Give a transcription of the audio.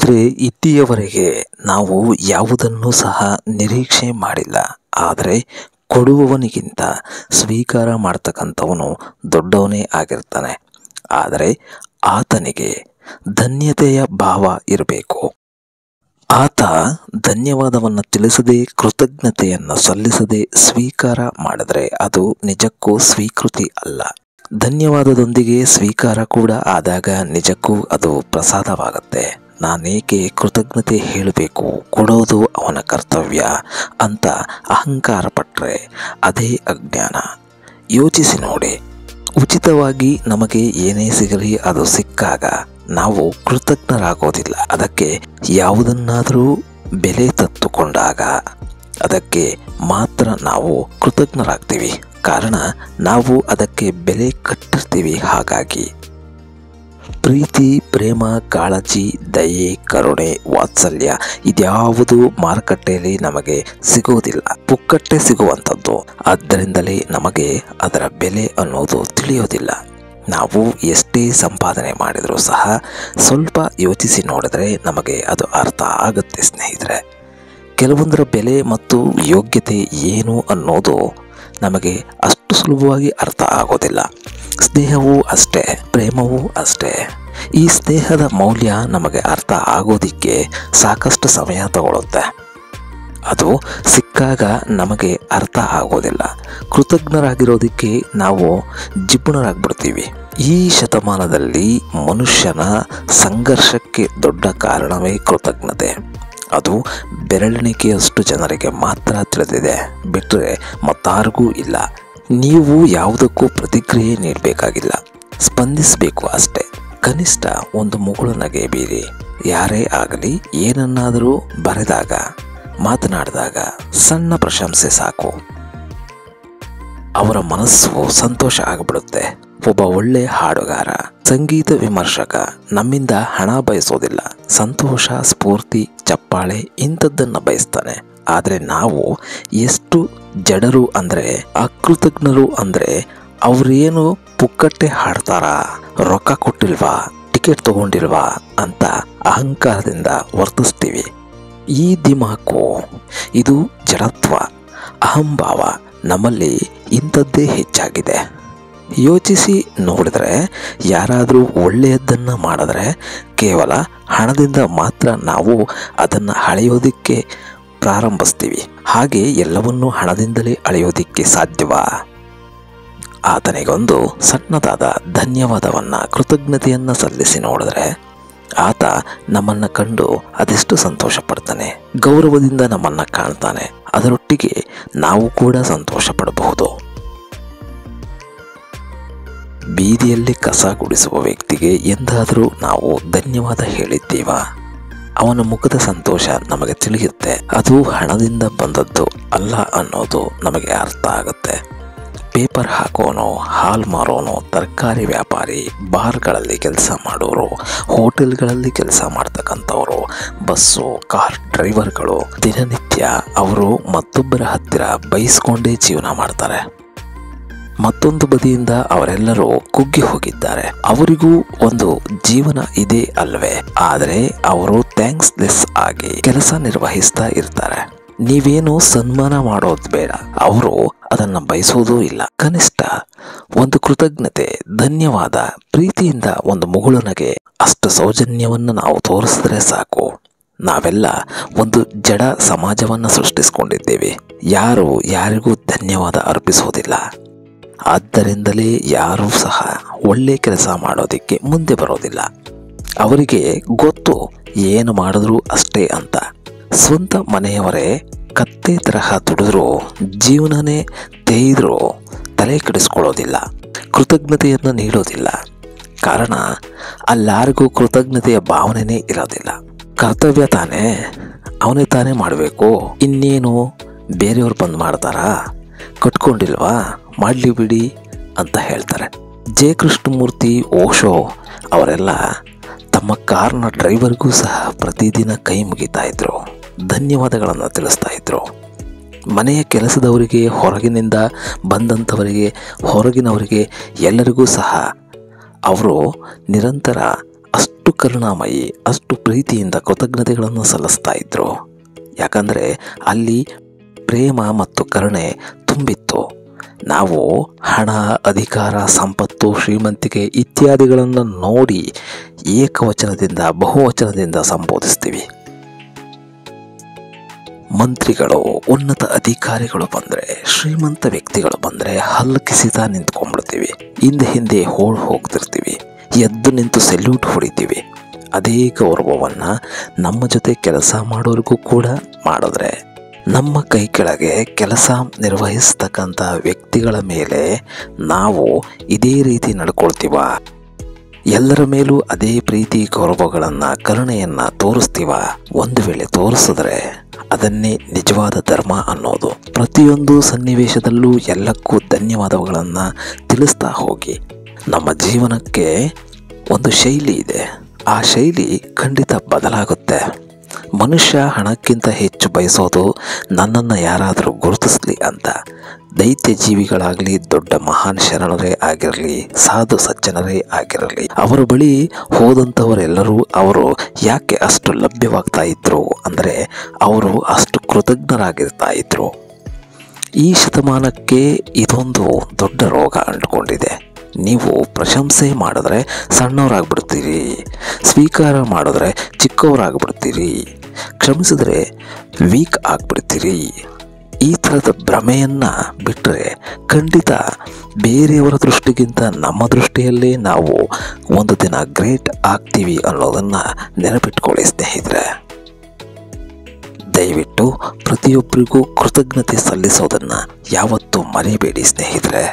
ಆದರೆ ಇಲ್ಲಿಯವರೆಗೆ ನಾವು ಯಾವುದನ್ನು ಸಹ ನಿರೀಕ್ಷೆ ಮಾಡಿಲ್ಲ. ಆದರೆ ಕೊಡುವವನಿಗಿಂತ ಸ್ವೀಕಾರ ಮಾಡ್ತಕ್ಕಂಥವನು ದೊಡ್ಡವನೇ ಆಗಿರ್ತಾನೆ. ಆದರೆ ಆತನಿಗೆ ಧನ್ಯತೆಯ ಭಾವ ಇರಬೇಕು. ಆತ ಧನ್ಯವಾದವನ್ನು ತಿಳಿಸದೆ, ಕೃತಜ್ಞತೆಯನ್ನು ಸಲ್ಲಿಸದೆ ಸ್ವೀಕಾರ ಮಾಡಿದ್ರೆ ಅದು ನಿಜಕ್ಕೂ ಸ್ವೀಕೃತಿ ಅಲ್ಲ. ಧನ್ಯವಾದದೊಂದಿಗೆ ಸ್ವೀಕಾರ ಕೂಡ ಆದಾಗ ನಿಜಕ್ಕೂ ಅದು ಪ್ರಸಾದವಾಗುತ್ತೆ. ನಾನೇಕೆ ಕೃತಜ್ಞತೆ ಹೇಳಬೇಕು, ಕೊಡೋದು ಅವನ ಕರ್ತವ್ಯ ಅಂತ ಅಹಂಕಾರ ಪಟ್ಟರೆ ಅದೇ ಅಜ್ಞಾನ. ಯೋಚಿಸಿ ನೋಡಿ, ಉಚಿತವಾಗಿ ನಮಗೆ ಏನೇ ಸಿಗಲಿ ಅದು ಸಿಕ್ಕಾಗ ನಾವು ಕೃತಜ್ಞರಾಗೋದಿಲ್ಲ. ಅದಕ್ಕೆ ಯಾವುದನ್ನಾದರೂ ಬೆಲೆ ತತ್ತುಕೊಂಡಾಗ ಅದಕ್ಕೆ ಮಾತ್ರ ನಾವು ಕೃತಜ್ಞರಾಗ್ತೀವಿ. ಕಾರಣ ನಾವು ಅದಕ್ಕೆ ಬೆಲೆ ಕಟ್ಟಿರ್ತೀವಿ. ಹಾಗಾಗಿ ಪ್ರೀತಿ, ಪ್ರೇಮ, ಕಾಳಜಿ, ದಯೆ, ಕರುಣೆ, ವಾತ್ಸಲ್ಯ ಇದ್ಯಾವುದು ಮಾರುಕಟ್ಟೆಯಲ್ಲಿ ನಮಗೆ ಸಿಗೋದಿಲ್ಲ, ಪುಕ್ಕಟ್ಟೆ ಸಿಗುವಂಥದ್ದು. ಆದ್ದರಿಂದಲೇ ನಮಗೆ ಅದರ ಬೆಲೆ ಅನ್ನೋದು ತಿಳಿಯೋದಿಲ್ಲ. ನಾವು ಎಷ್ಟೇ ಸಂಪಾದನೆ ಮಾಡಿದರೂ ಸಹ ಸ್ವಲ್ಪ ಯೋಚಿಸಿ ನೋಡಿದ್ರೆ ನಮಗೆ ಅದು ಅರ್ಥ ಆಗುತ್ತೆ ಸ್ನೇಹಿತರೆ. ಕೆಲವೊಂದರ ಬೆಲೆ ಮತ್ತು ಯೋಗ್ಯತೆ ಏನು ಅನ್ನೋದು ನಮಗೆ ಅಷ್ಟು ಸುಲಭವಾಗಿ ಅರ್ಥ ಆಗೋದಿಲ್ಲ. ಸ್ನೇಹವೂ ಅಷ್ಟೇ, ಪ್ರೇಮವೂ ಅಷ್ಟೇ. ಈ ಸ್ನೇಹದ ಮೌಲ್ಯ ನಮಗೆ ಅರ್ಥ ಆಗೋದಿಕ್ಕೆ ಸಾಕಷ್ಟು ಸಮಯ ತಗೊಳ್ಳುತ್ತೆ. ಅದು ಸಿಕ್ಕಾಗ ನಮಗೆ ಅರ್ಥ ಆಗೋದಿಲ್ಲ. ಕೃತಜ್ಞರಾಗಿರೋದಕ್ಕೆ ನಾವು ಜಿಪುಣರಾಗ್ಬಿಡ್ತೀವಿ. ಈ ಶತಮಾನದಲ್ಲಿ ಮನುಷ್ಯನ ಸಂಘರ್ಷಕ್ಕೆ ದೊಡ್ಡ ಕಾರಣವೇ ಕೃತಜ್ಞತೆ. ಅದು ಬೆರಳೆಣಿಕೆಯಷ್ಟು ಜನರಿಗೆ ಮಾತ್ರ ತಿಳಿದಿದೆ, ಬಿಟ್ಟರೆ ಮತ್ತಾರಿಗೂ ಇಲ್ಲ. ನೀವು ಯಾವುದಕ್ಕೂ ಪ್ರತಿಕ್ರಿಯೆ ನೀಡಬೇಕಾಗಿಲ್ಲ, ಸ್ಪಂದಿಸಬೇಕು ಅಷ್ಟೇ. ಕನಿಷ್ಠ ಒಂದು ಮುಗುಳು ನಗೆ ಬೀರಿ. ಯಾರೇ ಆಗಲಿ ಏನನ್ನಾದರೂ ಬರೆದಾಗ, ಮಾತನಾಡಿದಾಗ ಸಣ್ಣ ಪ್ರಶಂಸೆ ಸಾಕು, ಅವರ ಮನಸ್ಸು ಸಂತೋಷ ಆಗಿಬಿಡುತ್ತೆ. ಒಬ್ಬ ಒಳ್ಳೆ ಹಾಡುಗಾರ, ಸಂಗೀತ ವಿಮರ್ಶಕ ನಮ್ಮಿಂದ ಹಣ ಬಯಸೋದಿಲ್ಲ, ಸಂತೋಷ, ಸ್ಫೂರ್ತಿ, ಚಪ್ಪಾಳೆ ಇಂಥದ್ದನ್ನು ಬಯಸ್ತಾನೆ. ಆದರೆ ನಾವು ಎಷ್ಟು ಜಡರು ಅಂದರೆ, ಅಕೃತಜ್ಞರು ಅಂದರೆ, ಅವರೇನು ಪುಕ್ಕಟ್ಟೆ ಹಾಡ್ತಾರಾ, ರೊಕ್ಕ ಕೊಟ್ಟಿಲ್ವಾ, ಟಿಕೆಟ್ ತಗೊಂಡಿಲ್ವಾ ಅಂತ ಅಹಂಕಾರದಿಂದ ವರ್ತಿಸ್ತೀವಿ. ಈ ದಿಮಾಕು, ಇದು ಜಡತ್ವ, ಅಹಂಭಾವ ನಮ್ಮಲ್ಲಿ ಇಂಥದ್ದೇ ಹೆಚ್ಚಾಗಿದೆ. ಯೋಚಿಸಿ ನೋಡಿದ್ರೆ, ಯಾರಾದರೂ ಒಳ್ಳೆಯದನ್ನು ಮಾಡಿದ್ರೆ ಕೇವಲ ಹಣದಿಂದ ಮಾತ್ರ ನಾವು ಅದನ್ನು ಅಳೆಯೋದಿಕ್ಕೆ ಪ್ರಾರಂಭಿಸ್ತೀವಿ. ಹಾಗೆ ಎಲ್ಲವನ್ನೂ ಹಣದಿಂದಲೇ ಅಳೆಯೋದಿಕ್ಕೆ ಸಾಧ್ಯವಾ? ಆತನಿಗೊಂದು ಸಣ್ಣದಾದ ಧನ್ಯವಾದವನ್ನು, ಕೃತಜ್ಞತೆಯನ್ನು ಸಲ್ಲಿಸಿ ನೋಡಿದ್ರೆ ಆತ ನಮ್ಮನ್ನು ಕಂಡು ಅದೆಷ್ಟು ಸಂತೋಷ ಪಡ್ತಾನೆ, ಗೌರವದಿಂದ ನಮ್ಮನ್ನು ಕಾಣ್ತಾನೆ. ಅದರೊಟ್ಟಿಗೆ ನಾವು ಕೂಡ ಸಂತೋಷ ಪಡಬಹುದು. ಬೀದಿಯಲ್ಲಿ ಕಸ ಗುಡಿಸುವ ವ್ಯಕ್ತಿಗೆ ಎಂದಾದರೂ ನಾವು ಧನ್ಯವಾದ ಹೇಳಿದ್ದೀವಾ? ಅವನ ಮುಖದ ಸಂತೋಷ ನಮಗೆ ತಿಳಿಯುತ್ತೆ. ಅದು ಹಣದಿಂದ ಬಂದದ್ದು ಅಲ್ಲ ಅನ್ನೋದು ನಮಗೆ ಅರ್ಥ ಆಗುತ್ತೆ. ಪೇಪರ್ ಹಾಕೋನು, ಹಾಲ್ ಮಾರೋನು, ತರಕಾರಿ ವ್ಯಾಪಾರಿ, ಬಾರ್ಗಳಲ್ಲಿ ಕೆಲಸ ಮಾಡೋರು, ಹೋಟೆಲ್ಗಳಲ್ಲಿ ಕೆಲಸ ಮಾಡ್ತಕ್ಕಂಥವರು, ಬಸ್ಸು, ಕಾರ್ ಡ್ರೈವರ್ಗಳು ದಿನನಿತ್ಯ ಅವರು ಮತ್ತೊಬ್ಬರ ಹತ್ತಿರ ಬಯಸ್ಕೊಂಡೇ ಜೀವನ ಮಾಡ್ತಾರೆ. ಮತ್ತೊಂದು ಬದಿಯಿಂದ ಅವರೆಲ್ಲರೂ ಕುಗ್ಗಿ ಹೋಗಿದ್ದಾರೆ. ಅವರಿಗೂ ಒಂದು ಜೀವನ ಇದೆ ಅಲ್ವೇ? ಆದರೆ ಅವರು ಥ್ಯಾಂಕ್ಸ್ಲೆಸ್ ಆಗಿ ಕೆಲಸ ನಿರ್ವಹಿಸ್ತಾ ಇರ್ತಾರೆ. ನೀವೇನು ಸನ್ಮಾನ ಮಾಡೋದು ಬೇಡ, ಅವರು ಅದನ್ನು ಬಯಸೋದೂ ಇಲ್ಲ. ಕನಿಷ್ಠ ಒಂದು ಕೃತಜ್ಞತೆ, ಧನ್ಯವಾದ, ಪ್ರೀತಿಯಿಂದ ಒಂದು ಮುಗುಳುನಗೆ, ಅಷ್ಟು ಸೌಜನ್ಯವನ್ನು ನಾವು ತೋರಿಸಿದ್ರೆ ಸಾಕು. ನಾವೆಲ್ಲ ಒಂದು ಜಡ ಸಮಾಜವನ್ನು ಸೃಷ್ಟಿಸಿಕೊಂಡಿದ್ದೇವೆ. ಯಾರು ಯಾರಿಗೂ ಧನ್ಯವಾದ ಅರ್ಪಿಸೋದಿಲ್ಲ. ಆದ್ದರಿಂದಲೇ ಯಾರೂ ಸಹ ಒಳ್ಳೆ ಕೆಲಸ ಮಾಡೋದಕ್ಕೆ ಮುಂದೆ ಬರೋದಿಲ್ಲ. ಅವರಿಗೆ ಗೊತ್ತು ಏನು ಮಾಡಿದ್ರು ಅಷ್ಟೇ ಅಂತ. ಸ್ವಂತ ಮನೆಯವರೇ ಕತ್ತೆ ತರಹ ದುಡಿದ್ರೂ, ಜೀವನನೇ ತೇಯಿದ್ರೂ ತಲೆ ಕೆಡಿಸ್ಕೊಳ್ಳೋದಿಲ್ಲ, ಕೃತಜ್ಞತೆಯನ್ನು ನೀಡೋದಿಲ್ಲ. ಕಾರಣ ಅಲ್ಲಾರಿಗೂ ಕೃತಜ್ಞತೆಯ ಭಾವನೆನೇ ಇರೋದಿಲ್ಲ. ಕರ್ತವ್ಯ ತಾನೇ, ಅವನೇ ತಾನೇ ಮಾಡಬೇಕು, ಇನ್ನೇನು ಬೇರೆಯವ್ರು ಬಂದು ಮಾಡ್ತಾರಾ, ಕಟ್ಕೊಂಡಿಲ್ವಾ, ಮಾಡಲಿ ಬಿಡಿ ಅಂತ ಹೇಳ್ತಾರೆ. ಜೆ ಕೃಷ್ಣಮೂರ್ತಿ, ಓಶೋ ಅವರೆಲ್ಲ ತಮ್ಮ ಕಾರ್ನ ಡ್ರೈವರ್ಗೂ ಸಹ ಪ್ರತಿದಿನ ಕೈ ಮುಗಿತಾ ಇದ್ರು, ಧನ್ಯವಾದಗಳನ್ನು ತಿಳಿಸ್ತಾ ಇದ್ರು. ಮನೆಯ ಕೆಲಸದವರಿಗೆ, ಹೊರಗಿನಿಂದ ಬಂದಂಥವರಿಗೆ, ಹೊರಗಿನವರಿಗೆ ಎಲ್ಲರಿಗೂ ಸಹ ಅವರು ನಿರಂತರ ಅಷ್ಟು ಕರುಣಾಮಯಿ, ಅಷ್ಟು ಪ್ರೀತಿಯಿಂದ ಕೃತಜ್ಞತೆಗಳನ್ನು ಸಲ್ಲಿಸ್ತಾ ಇದ್ರು. ಯಾಕಂದರೆ ಅಲ್ಲಿ ಪ್ರೇಮ ಮತ್ತು ಕರುಣೆ ತುಂಬಿತ್ತು. ನಾವು ಹಣ, ಅಧಿಕಾರ, ಸಂಪತ್ತು, ಶ್ರೀಮಂತಿಕೆ ಇತ್ಯಾದಿಗಳನ್ನು ನೋಡಿ ಏಕವಚನದಿಂದ ಬಹುವಚನದಿಂದ ಸಂಬೋಧಿಸ್ತೀವಿ. ಮಂತ್ರಿಗಳು, ಉನ್ನತ ಅಧಿಕಾರಿಗಳು ಬಂದರೆ, ಶ್ರೀಮಂತ ವ್ಯಕ್ತಿಗಳು ಬಂದರೆ ಹಲ್ಲಕಿಸಿತಾ ನಿಂತ್ಕೊಂಡ್ಬಿಡ್ತೀವಿ. ಹಿಂದೆ ಹೋಗ್ತಿರ್ತೀವಿ. ಎದ್ದು ನಿಂತು ಸೆಲ್ಯೂಟ್ ಹೊಡಿತೀವಿ. ಅದೇ ಗೌರವವನ್ನು ನಮ್ಮ ಜೊತೆ ಕೆಲಸ ಮಾಡೋರಿಗೂ ಕೂಡ ಮಾಡಿದ್ರೆ, ನಮ್ಮ ಕೈ ಕೆಳಗೆ ಕೆಲಸ ನಿರ್ವಹಿಸ್ತಕ್ಕಂಥ ವ್ಯಕ್ತಿಗಳ ಮೇಲೆ ನಾವು ಇದೇ ರೀತಿ ನಡ್ಕೊಳ್ತೀವ, ಎಲ್ಲರ ಮೇಲೂ ಅದೇ ಪ್ರೀತಿ ಗೌರವಗಳನ್ನು, ಕರುಣೆಯನ್ನು ತೋರಿಸ್ತೀವ. ಒಂದು ವೇಳೆ ತೋರಿಸಿದ್ರೆ ಅದನ್ನೇ ನಿಜವಾದ ಧರ್ಮ ಅನ್ನೋದು. ಪ್ರತಿಯೊಂದು ಸನ್ನಿವೇಶದಲ್ಲೂ ಎಲ್ಲಕ್ಕೂ ಧನ್ಯವಾದಗಳನ್ನು ತಿಳಿಸ್ತಾ ಹೋಗಿ. ನಮ್ಮ ಜೀವನಕ್ಕೆ ಒಂದು ಶೈಲಿ ಇದೆ. ಆ ಶೈಲಿ ಖಂಡಿತ ಬದಲಾಗುತ್ತೆ. ಮನುಷ್ಯ ಹಣಕ್ಕಿಂತ ಹೆಚ್ಚು ಬಯಸೋದು ನನ್ನನ್ನು ಯಾರಾದರೂ ಗುರುತಿಸಲಿ ಅಂತ. ದೈತ್ಯ ಜೀವಿಗಳಾಗಲಿ, ದೊಡ್ಡ ಮಹಾನ್ ಶರಣರೇ ಆಗಿರಲಿ, ಸಾಧು ಸಜ್ಜನರೇ ಆಗಿರಲಿ, ಅವರ ಬಳಿ ಹೋದಂಥವರೆಲ್ಲರೂ ಅವರು ಯಾಕೆ ಅಷ್ಟು ಲಭ್ಯವಾಗ್ತಾ ಇದ್ರು ಅಂದರೆ ಅವರು ಅಷ್ಟು ಕೃತಜ್ಞರಾಗಿರ್ತಾ ಇದ್ರು. ಈ ಶತಮಾನಕ್ಕೆ ಇದೊಂದು ದೊಡ್ಡ ರೋಗ ಅಂಟ್ಕೊಂಡಿದೆ. ನೀವು ಪ್ರಶಂಸೆ ಮಾಡಿದ್ರೆ ಸಣ್ಣವರಾಗ್ಬಿಡ್ತೀರಿ, ಸ್ವೀಕಾರ ಮಾಡಿದ್ರೆ ಚಿಕ್ಕವರಾಗ್ಬಿಡ್ತೀರಿ, ಕ್ಷಮಿಸಿದ್ರೆ ವೀಕ್ ಆಗಿಬಿಡ್ತೀರಿ. ಈ ಥರದ ಭ್ರಮೆಯನ್ನು ಬಿಟ್ಟರೆ ಖಂಡಿತ ಬೇರೆಯವರ ದೃಷ್ಟಿಗಿಂತ ನಮ್ಮ ದೃಷ್ಟಿಯಲ್ಲೇ ನಾವು ಒಂದು ದಿನ ಗ್ರೇಟ್ ಆಗ್ತೀವಿ ಅನ್ನೋದನ್ನು ನೆನಪಿಟ್ಕೊಳ್ಳಿ ಸ್ನೇಹಿತರೆ. ದಯವಿಟ್ಟು ಪ್ರತಿಯೊಬ್ಬರಿಗೂ ಕೃತಜ್ಞತೆ ಸಲ್ಲಿಸೋದನ್ನು ಯಾವತ್ತೂ ಮರೆಯಬೇಡಿ ಸ್ನೇಹಿತರೆ.